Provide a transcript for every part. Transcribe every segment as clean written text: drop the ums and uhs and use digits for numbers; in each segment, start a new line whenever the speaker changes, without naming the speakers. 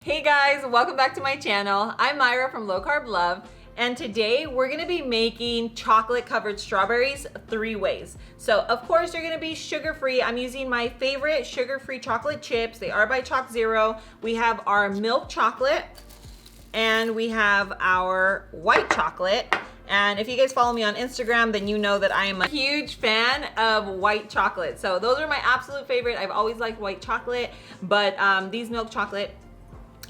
Hey guys, welcome back to my channel. I'm Myra from Low Carb Love, and today we're gonna be making chocolate covered strawberries 3 ways. So of course they're gonna be sugar-free. I'm using my favorite sugar-free chocolate chips. They are by Chalk Zero. We have our milk chocolate and we have our white chocolate. And if you guys follow me on Instagram, then you know that I am a huge fan of white chocolate. So those are my absolute favorite. I've always liked white chocolate, but these milk chocolate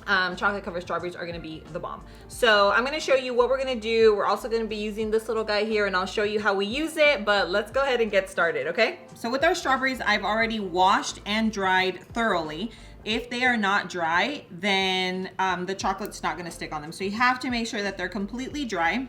covered strawberries are gonna be the bomb. So I'm gonna show you what we're gonna do. We're also gonna be using this little guy here and I'll show you how we use it, but let's go ahead and get started, okay? So with our strawberries, I've already washed and dried thoroughly. If they are not dry, then the chocolate's not gonna stick on them. So you have to make sure that they're completely dry.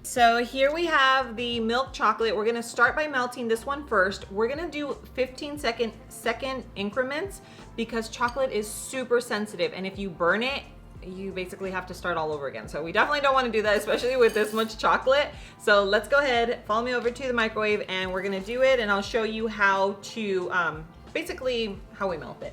So here we have the milk chocolate. We're gonna start by melting this one first. We're gonna do 15-second increments because chocolate is super sensitive, and if you burn it, you basically have to start all over again. So we definitely don't wanna do that, especially with this much chocolate. So let's go ahead, follow me over to the microwave, and we're gonna do it, and I'll show you how to, basically how we melt it.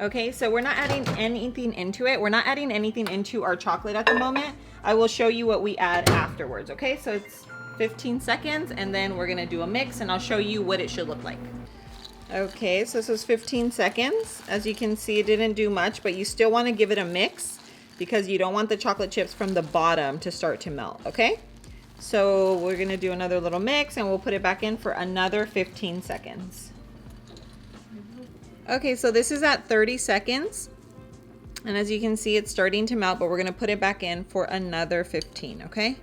Okay, so we're not adding anything into it. We're not adding anything into our chocolate at the moment. I will show you what we add afterwards, okay? So it's 15 seconds, and then we're gonna do a mix, and I'll show you what it should look like. Okay, so this was 15 seconds. As you can see, it didn't do much, but you still wanna give it a mix because you don't want the chocolate chips from the bottom to start to melt, okay? So we're gonna do another little mix, and we'll put it back in for another 15 seconds. Okay, so this is at 30 seconds. And as you can see, it's starting to melt, but we're gonna put it back in for another 15, okay?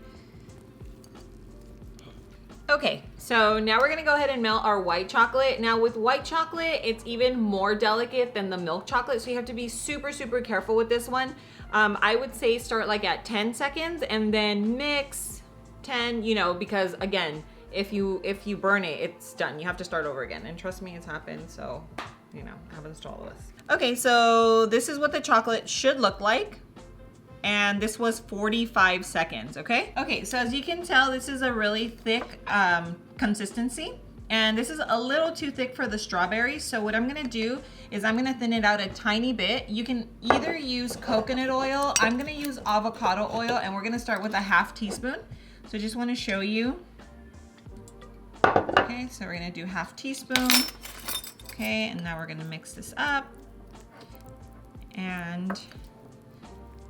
Okay, so now we're gonna go ahead and melt our white chocolate. Now with white chocolate, it's even more delicate than the milk chocolate, so you have to be super, super careful with this one. I would say start like at 10 seconds and then mix 10, because again, if you burn it, it's done. You have to start over again. And trust me, it's happened, so it happens to all of us. Okay, so this is what the chocolate should look like. And this was 45 seconds, okay? Okay, so as you can tell, this is a really thick consistency. And this is a little too thick for the strawberries. So what I'm gonna do is I'm gonna thin it out a tiny bit. You can either use coconut oil. I'm gonna use avocado oil, and we're gonna start with a ½ teaspoon. So I just wanna show you. Okay, so we're gonna do ½ teaspoon. Okay, and now we're gonna mix this up. And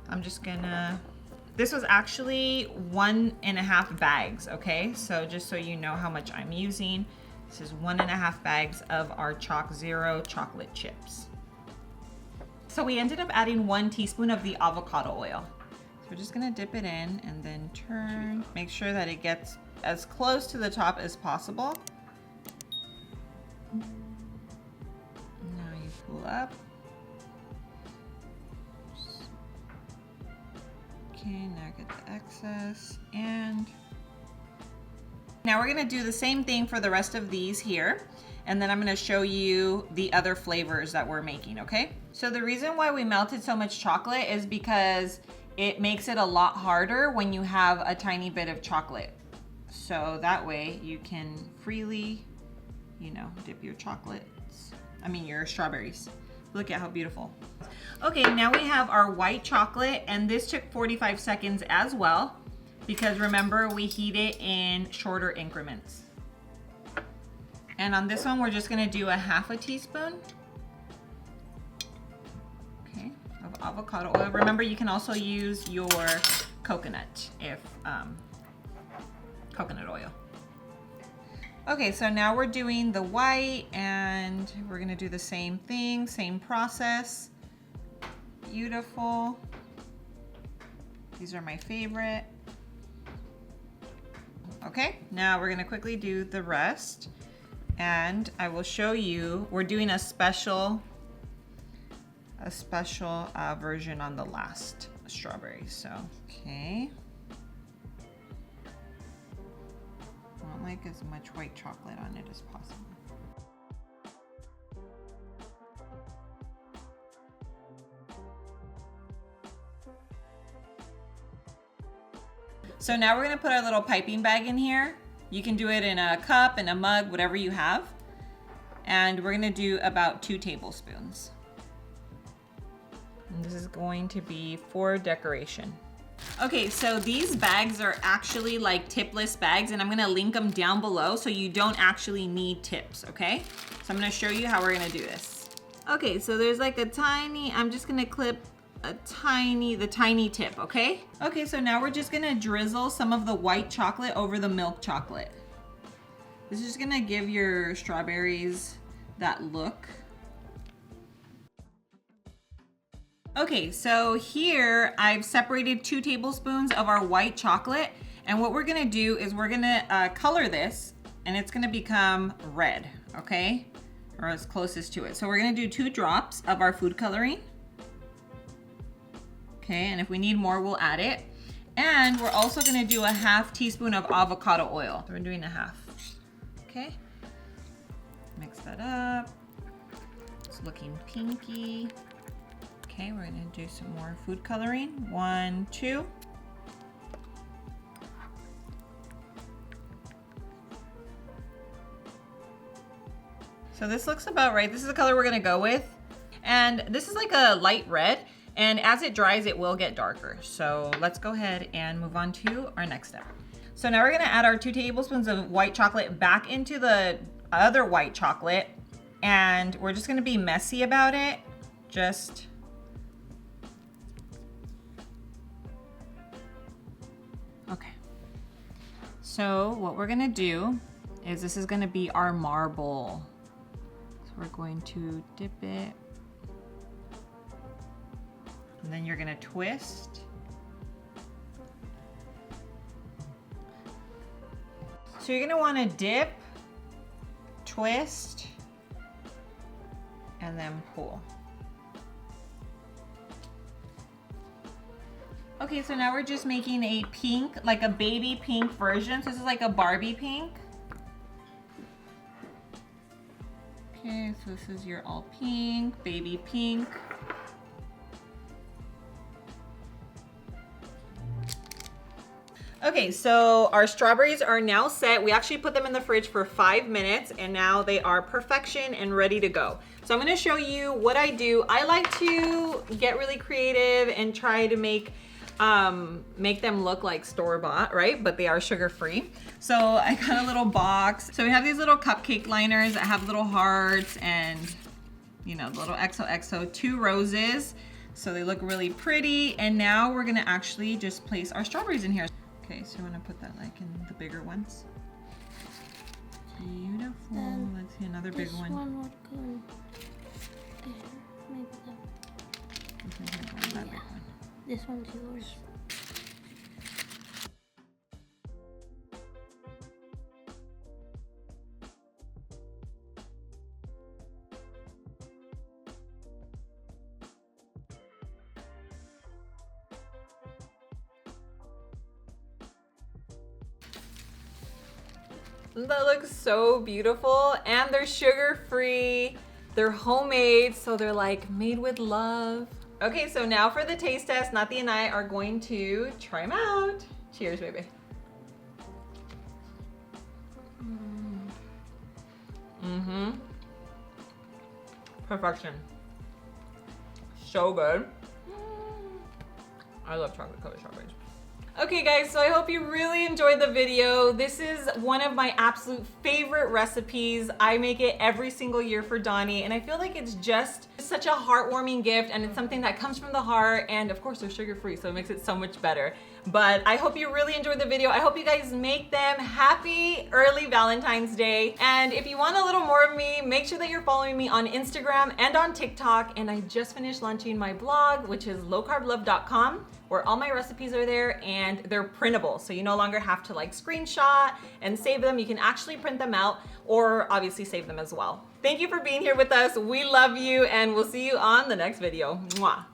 I'm just gonna, this was actually 1.5 bags, okay? So just so you know how much I'm using, this is 1.5 bags of our Chalk Zero chocolate chips. So we ended up adding 1 teaspoon of the avocado oil. So we're just gonna dip it in and then turn, make sure that it gets as close to the top as possible. Now you pull up. Okay, now get the excess, and now we're gonna do the same thing for the rest of these here, and then I'm gonna show you the other flavors that we're making, okay? So the reason why we melted so much chocolate is because it makes it a lot harder when you have a tiny bit of chocolate. So that way you can freely, dip your your strawberries. Look at how beautiful. Okay, now we have our white chocolate, and this took 45 seconds as well, because remember, we heat it in shorter increments. And on this one, we're just gonna do a ½ teaspoon, okay, of avocado oil. Remember, you can also use your coconut coconut oil. Okay, so now we're doing the white, and we're gonna do the same thing, same process. Beautiful. These are my favorite. Okay, now we're gonna quickly do the rest, and I will show you, we're doing a special version on the last strawberry, so, okay. I want like as much white chocolate on it as possible. So now we're gonna put our little piping bag in here. You can do it in a cup, in a mug, whatever you have. And we're gonna do about 2 tablespoons. And this is going to be for decoration. Okay, so these bags are actually like tipless bags, and I'm gonna link them down below so you don't actually need tips, okay? So I'm gonna show you how we're gonna do this. Okay, so there's like a tiny, I'm just gonna clip the tiny tip, okay? Okay, so now we're just gonna drizzle some of the white chocolate over the milk chocolate. This is just gonna give your strawberries that look. Okay, so here I've separated 2 tablespoons of our white chocolate, and what we're gonna do is we're gonna color this, and it's gonna become red, okay? Or as closest to it. So we're gonna do 2 drops of our food coloring. Okay, and if we need more, we'll add it. And we're also gonna do a 1/2 teaspoon of avocado oil. So we're doing a 1/2, okay? Mix that up. It's looking pinky. Okay, we're gonna do some more food coloring. 1, 2. So this looks about right. This is the color we're gonna go with. And this is like a light red, and as it dries, it will get darker. So let's go ahead and move on to our next step. So now we're gonna add our 2 tablespoons of white chocolate back into the other white chocolate, and we're just gonna be messy about it. Just okay. So what we're gonna do is this is gonna be our marble. So we're going to dip it. And then you're gonna twist. So you're gonna wanna dip, twist, and then pull. Okay, so now we're just making a pink, like a baby pink version. So this is like a Barbie pink. Okay, so this is your all pink, baby pink. Okay, so our strawberries are now set. We actually put them in the fridge for 5 minutes, and now they are perfection and ready to go. So I'm gonna show you what I do. I like to get really creative and try to make them look like store-bought, right? But they are sugar-free. So I got a little box. So we have these little cupcake liners that have little hearts and, you know, the little XOXO, 2 roses. So they look really pretty. And now we're gonna actually just place our strawberries in here. Okay, so you wanna put that like in the bigger ones. Beautiful. Let's see another big one.
This one would go there. Maybe that.
Big one.
This one's yours.
That looks so beautiful, and they're sugar-free. They're homemade, so they're like made with love. Okay, so now for the taste test, Nati and I are going to try them out. Cheers, baby. Perfection. So good. I love chocolate covered strawberries. Okay guys, so I hope you really enjoyed the video. This is one of my absolute favorite recipes. I make it every single year for Donnie, and I feel like it's just such a heartwarming gift, and it's something that comes from the heart, and of course they're sugar-free, so it makes it so much better. But I hope you really enjoyed the video. I hope you guys make them. Happy early Valentine's Day. And if you want a little more of me, make sure that you're following me on Instagram and on TikTok. And I just finished launching my blog, which is lowcarblove.com, where all my recipes are there, and they're printable. So you no longer have to like screenshot and save them. You can actually print them out, or obviously save them as well. Thank you for being here with us. We love you, and we'll see you on the next video. Mwah.